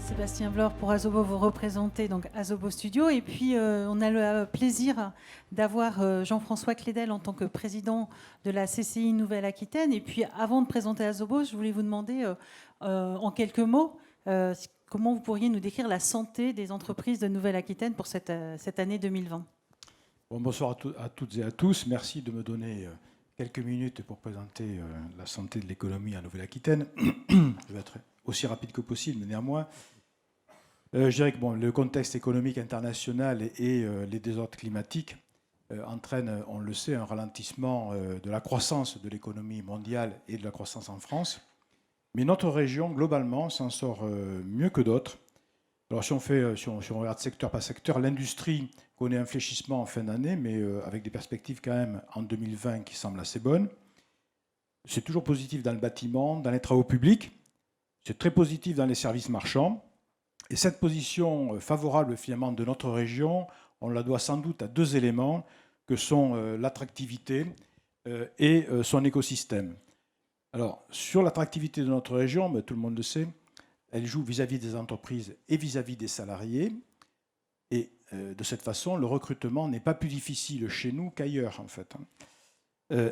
Sébastien Vlore pour Asobo, vous représentez donc Asobo Studio. Et puis, on a le plaisir d'avoir Jean-François Clédel en tant que président de la CCI Nouvelle-Aquitaine. Et puis, avant de présenter Asobo, je voulais vous demander en quelques mots comment vous pourriez nous décrire la santé des entreprises de Nouvelle-Aquitaine pour cette année 2020. Bon, bonsoir à toutes et à tous. Merci de me donner quelques minutes pour présenter la santé de l'économie à Nouvelle-Aquitaine. Je vais être aussi rapide que possible, mais néanmoins, je dirais que le contexte économique international et les désordres climatiques entraînent, on le sait, un ralentissement de la croissance de l'économie mondiale et de la croissance en France. Mais notre région, globalement, s'en sort mieux que d'autres. Alors, si on regarde secteur par secteur, l'industrie connaît un fléchissement en fin d'année, mais avec des perspectives quand même en 2020 qui semblent assez bonnes. C'est toujours positif dans le bâtiment, dans les travaux publics. C'est très positif dans les services marchands. Et cette position favorable finalement de notre région, on la doit sans doute à deux éléments que sont l'attractivité et son écosystème. Alors, sur l'attractivité de notre région, tout le monde le sait, elle joue vis-à-vis des entreprises et vis-à-vis des salariés. Et de cette façon, le recrutement n'est pas plus difficile chez nous qu'ailleurs, en fait.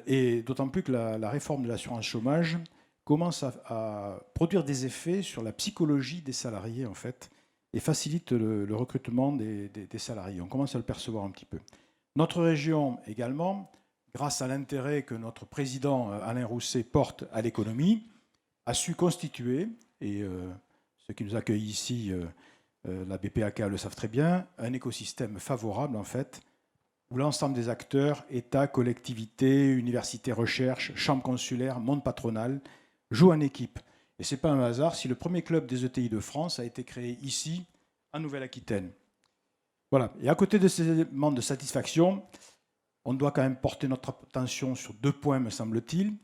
Et d'autant plus que la réforme de l'assurance chômage commence à produire des effets sur la psychologie des salariés, en fait, et facilite le recrutement des salariés. On commence à le percevoir un petit peu. Notre région également, grâce à l'intérêt que notre président Alain Rousset porte à l'économie, a su constituer, et ceux qui nous accueillent ici, la BPAK le savent très bien, un écosystème favorable, en fait, où l'ensemble des acteurs, État, collectivités, universités, recherche, chambres consulaires, monde patronal, jouent en équipe. Et ce n'est pas un hasard si le premier club des ETI de France a été créé ici, en Nouvelle-Aquitaine. Voilà. Et à côté de ces éléments de satisfaction, on doit quand même porter notre attention sur deux points, me semble-t-il,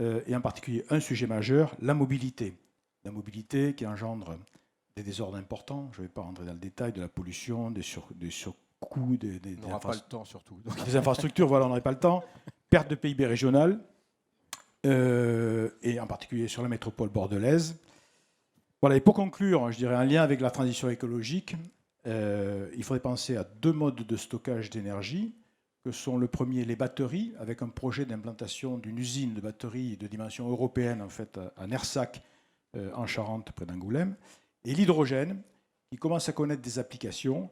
et en particulier un sujet majeur, la mobilité. La mobilité qui engendre des désordres importants, je ne vais pas rentrer dans le détail, de la pollution, des surcoûts, on n'aura pas le temps surtout. Des infrastructures, voilà, on n'aurait pas le temps, perte de PIB régional, et en particulier sur la métropole bordelaise. Voilà, et pour conclure, je dirais en lien avec la transition écologique, il faudrait penser à deux modes de stockage d'énergie, que sont le premier, les batteries, avec un projet d'implantation d'une usine de batteries de dimension européenne, en fait, à Nersac, en Charente, près d'Angoulême, et l'hydrogène, qui commence à connaître des applications,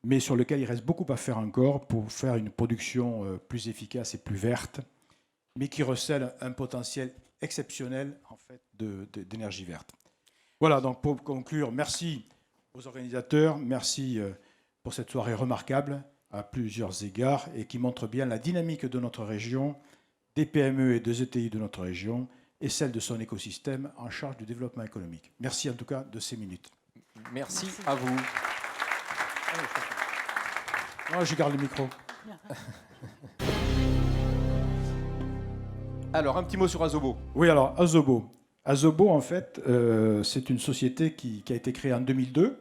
mais sur lequel il reste beaucoup à faire encore pour faire une production plus efficace et plus verte, mais qui recèle un potentiel exceptionnel, en fait, d'énergie verte. Voilà, donc pour conclure, merci aux organisateurs, merci pour cette soirée remarquable à plusieurs égards et qui montre bien la dynamique de notre région, des PME et des ETI de notre région et celle de son écosystème en charge du développement économique. Merci en tout cas de ces minutes. Merci à vous. Non, je garde le micro. Alors, un petit mot sur Asobo. Oui, alors Asobo. Asobo, en fait, c'est une société qui a été créée en 2002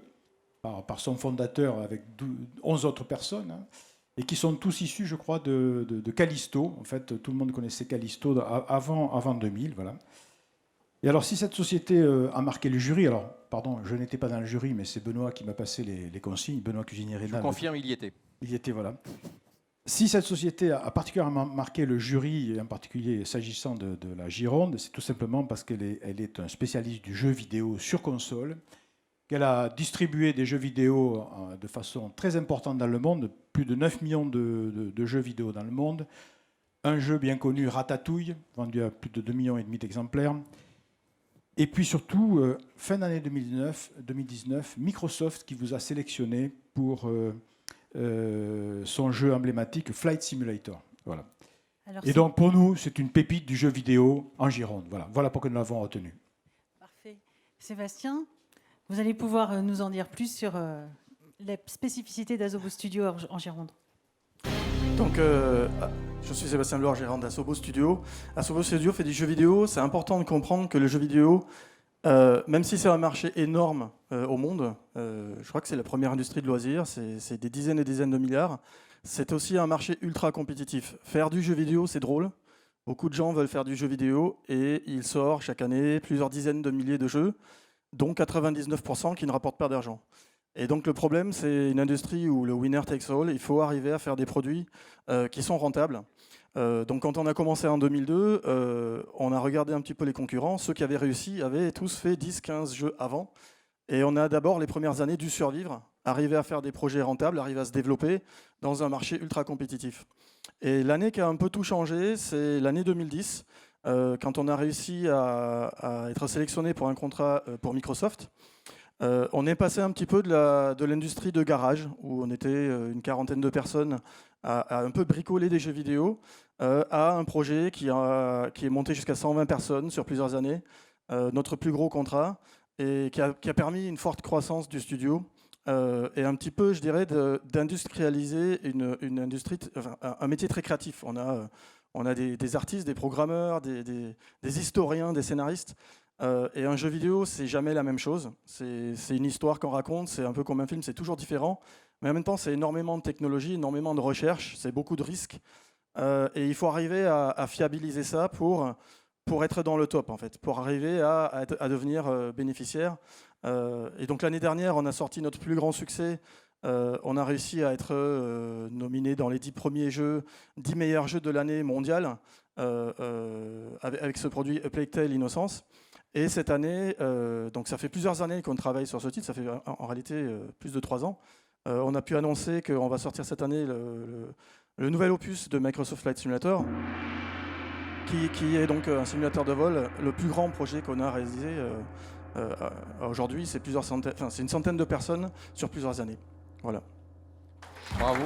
par son fondateur avec 11 autres personnes, hein, et qui sont tous issus, je crois, de Callisto. En fait, tout le monde connaissait Callisto avant 2000, voilà. Et alors, si cette société a marqué le jury, alors, pardon, je n'étais pas dans le jury, mais c'est Benoît qui m'a passé les consignes, Benoît Cuisinier-Rénal. Je confirme, il y était. Il y était, voilà. Si cette société a particulièrement marqué le jury, et en particulier s'agissant de la Gironde, c'est tout simplement parce qu'elle est un spécialiste du jeu vidéo sur console, qu'elle a distribué des jeux vidéo de façon très importante dans le monde, plus de 9 millions de jeux vidéo dans le monde, un jeu bien connu, Ratatouille, vendu à plus de 2,5 millions d'exemplaires, et puis surtout, fin d'année 2019, Microsoft qui vous a sélectionné pour son jeu emblématique Flight Simulator. Voilà. Alors, et donc pour nous, c'est une pépite du jeu vidéo en Gironde. Voilà pourquoi nous l'avons retenu. Parfait. Sébastien, vous allez pouvoir nous en dire plus sur les spécificités d'Asobo Studio en Gironde. Donc, je suis Sébastien Vlore, gérant d'Asobo Studio. Asobo Studio fait des jeux vidéo. C'est important de comprendre que le jeu vidéo, même si c'est un marché énorme au monde, je crois que c'est la première industrie de loisirs, c'est des dizaines et dizaines de milliards, c'est aussi un marché ultra compétitif. Faire du jeu vidéo, c'est drôle. Beaucoup de gens veulent faire du jeu vidéo et il sort chaque année plusieurs dizaines de milliers de jeux. dont 99% qui ne rapportent pas d'argent. Et donc le problème, c'est une industrie où le winner takes all. Il faut arriver à faire des produits qui sont rentables. Donc quand on a commencé en 2002, on a regardé un petit peu les concurrents. Ceux qui avaient réussi avaient tous fait 10-15 jeux avant. Et on a d'abord, les premières années, dû survivre, arriver à faire des projets rentables, arriver à se développer dans un marché ultra compétitif. Et l'année qui a un peu tout changé, c'est l'année 2010, quand on a réussi à être sélectionné pour un contrat pour Microsoft. On est passé un petit peu de l'industrie de garage, où on était une quarantaine de personnes à un peu bricoler des jeux vidéo, à un projet qui est monté jusqu'à 120 personnes sur plusieurs années, notre plus gros contrat, et qui a permis une forte croissance du studio, et un petit peu, je dirais, d'industrialiser une industrie, enfin, un métier très créatif. On a des artistes, des programmeurs, des historiens, des scénaristes. Et un jeu vidéo, c'est jamais la même chose. C'est une histoire qu'on raconte, c'est un peu comme un film, c'est toujours différent. Mais en même temps, c'est énormément de technologie, énormément de recherche, c'est beaucoup de risques. Et il faut arriver à fiabiliser ça pour être dans le top, en fait, pour arriver à devenir bénéficiaire. Et donc l'année dernière, on a sorti notre plus grand succès. On a réussi à être nominé dans les 10 premiers jeux, 10 meilleurs jeux de l'année mondiale, avec ce produit A Plague Tale Innocence. Et cette année, donc ça fait plusieurs années qu'on travaille sur ce titre, ça fait en réalité plus de 3 ans. On a pu annoncer qu'on va sortir cette année le nouvel opus de Microsoft Flight Simulator, qui est donc un simulateur de vol, le plus grand projet qu'on a réalisé aujourd'hui. C'est une centaine de personnes sur plusieurs années. Voilà. Bravo.